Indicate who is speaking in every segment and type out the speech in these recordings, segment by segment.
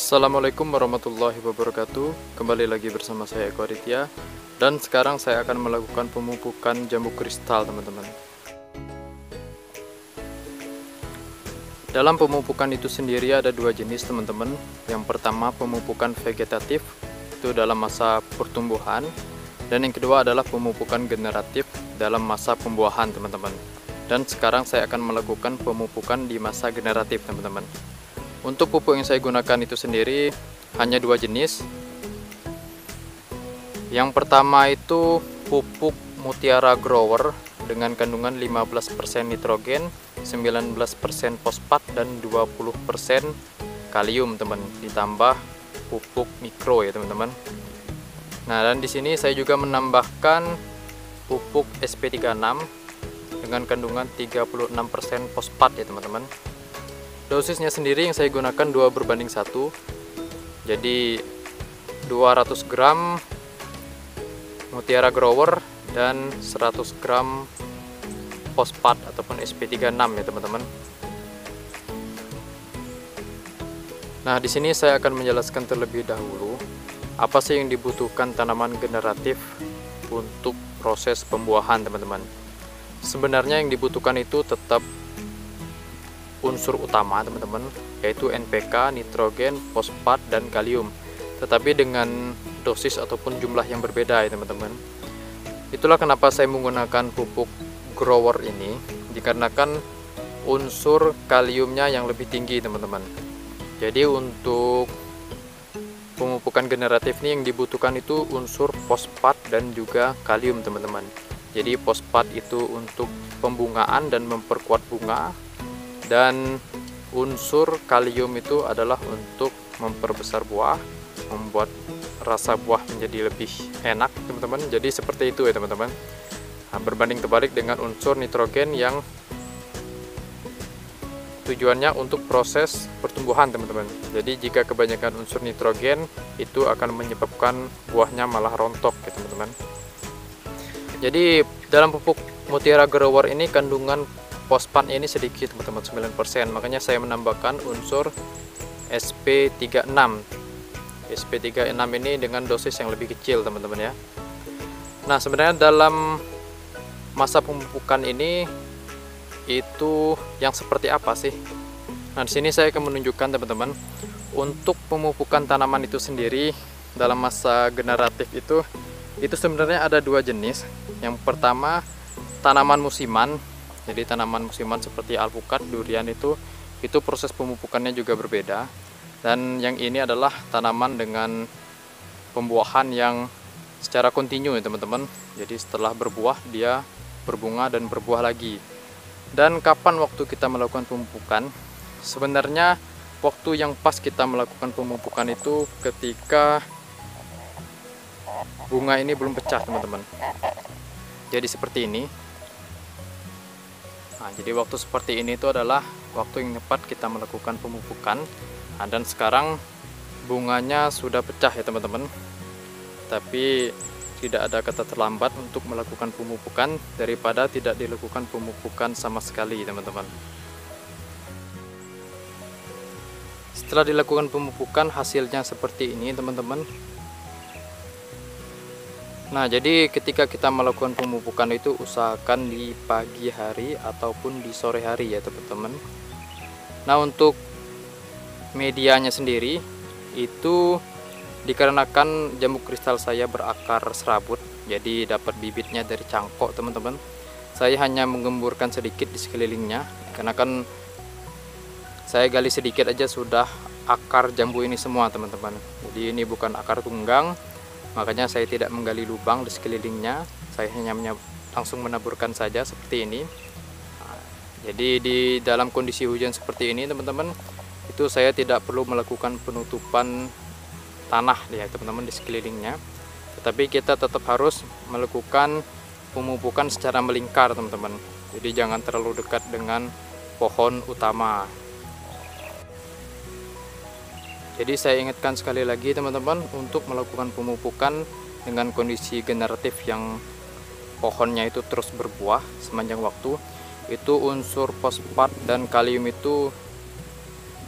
Speaker 1: Assalamualaikum warahmatullahi wabarakatuh. Kembali lagi bersama saya Eko Aditya. Dan sekarang saya akan melakukan pemupukan jambu kristal, teman-teman. Dalam pemupukan itu sendiri ada dua jenis, teman-teman. Yang pertama pemupukan vegetatif, itu dalam masa pertumbuhan. Dan yang kedua adalah pemupukan generatif dalam masa pembuahan, teman-teman. Dan sekarang saya akan melakukan pemupukan di masa generatif, teman-teman. Untuk pupuk yang saya gunakan itu sendiri hanya dua jenis. Yang pertama itu pupuk Mutiara Grower dengan kandungan 15% nitrogen, 19% fosfat dan 20% kalium, teman. Ditambah pupuk mikro ya, teman-teman. Nah, dan di sini saya juga menambahkan pupuk SP36 dengan kandungan 36% fosfat ya, teman-teman. Dosisnya sendiri yang saya gunakan 2:1, jadi 200 gram Mutiara Grower dan 100 gram fosfat ataupun SP36 ya, teman-teman. Nah, di sini saya akan menjelaskan terlebih dahulu apa sih yang dibutuhkan tanaman generatif untuk proses pembuahan, teman-teman. Sebenarnya yang dibutuhkan itu tetap unsur utama, teman-teman, yaitu NPK, nitrogen, fosfat, dan kalium, tetapi dengan dosis ataupun jumlah yang berbeda ya, teman-teman. Itulah kenapa saya menggunakan pupuk grower ini, dikarenakan unsur kaliumnya yang lebih tinggi, teman-teman. Jadi untuk pemupukan generatif ini yang dibutuhkan itu unsur fosfat dan juga kalium, teman-teman. Jadi fosfat itu untuk pembungaan dan memperkuat bunga, dan unsur kalium itu adalah untuk memperbesar buah, membuat rasa buah menjadi lebih enak, teman-teman. Jadi seperti itu ya, teman-teman. Nah, berbanding terbalik dengan unsur nitrogen yang tujuannya untuk proses pertumbuhan, teman-teman. Jadi jika kebanyakan unsur nitrogen itu akan menyebabkan buahnya malah rontok ya, teman-teman. Jadi dalam pupuk Mutiara Grower ini kandungan fosfatnya ini sedikit, teman-teman, 9%. Makanya saya menambahkan unsur SP36. SP36 ini dengan dosis yang lebih kecil, teman-teman ya. Nah, sebenarnya dalam masa pemupukan ini itu yang seperti apa sih? Nah, di sini saya akan menunjukkan, teman-teman, untuk pemupukan tanaman itu sendiri dalam masa generatif itu sebenarnya ada dua jenis. Yang pertama tanaman musiman. Jadi tanaman musiman seperti alpukat, durian itu proses pemupukannya juga berbeda. Dan yang ini adalah tanaman dengan pembuahan yang secara kontinu ya, teman-teman. Jadi setelah berbuah dia berbunga dan berbuah lagi. Dan kapan waktu kita melakukan pemupukan? Sebenarnya waktu yang pas kita melakukan pemupukan itu ketika bunga ini belum pecah, teman-teman. Jadi seperti ini. Nah, jadi waktu seperti ini itu adalah waktu yang tepat kita melakukan pemupukan. Nah, dan sekarang bunganya sudah pecah ya, teman-teman. Tapi tidak ada kata terlambat untuk melakukan pemupukan daripada tidak dilakukan pemupukan sama sekali, teman-teman. Setelah dilakukan pemupukan hasilnya seperti ini, teman-teman. Nah, jadi ketika kita melakukan pemupukan itu usahakan di pagi hari ataupun di sore hari ya, teman-teman. Nah, untuk medianya sendiri itu dikarenakan jambu kristal saya berakar serabut, jadi dapat bibitnya dari cangkok, teman-teman. Saya hanya menggemburkan sedikit di sekelilingnya, karena kan saya gali sedikit aja sudah akar jambu ini semua, teman-teman. Jadi ini bukan akar tunggang. Makanya saya tidak menggali lubang di sekelilingnya, saya hanya langsung menaburkan saja seperti ini. Nah, jadi di dalam kondisi hujan seperti ini, teman-teman, itu saya tidak perlu melakukan penutupan tanah ya, teman-teman, di sekelilingnya. Tetapi kita tetap harus melakukan pemupukan secara melingkar, teman-teman. Jadi jangan terlalu dekat dengan pohon utama. Jadi saya ingatkan sekali lagi, teman-teman, untuk melakukan pemupukan dengan kondisi generatif yang pohonnya itu terus berbuah sepanjang waktu. Itu unsur fosfat dan kalium itu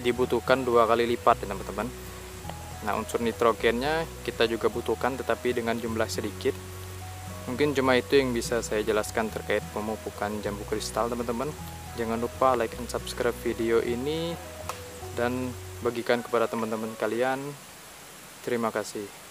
Speaker 1: dibutuhkan 2 kali lipat, teman-teman. Nah, unsur nitrogennya kita juga butuhkan tetapi dengan jumlah sedikit. Mungkin cuma itu yang bisa saya jelaskan terkait pemupukan jambu kristal, teman-teman. Jangan lupa like dan subscribe video ini dan bagikan kepada teman-teman kalian. Terima kasih.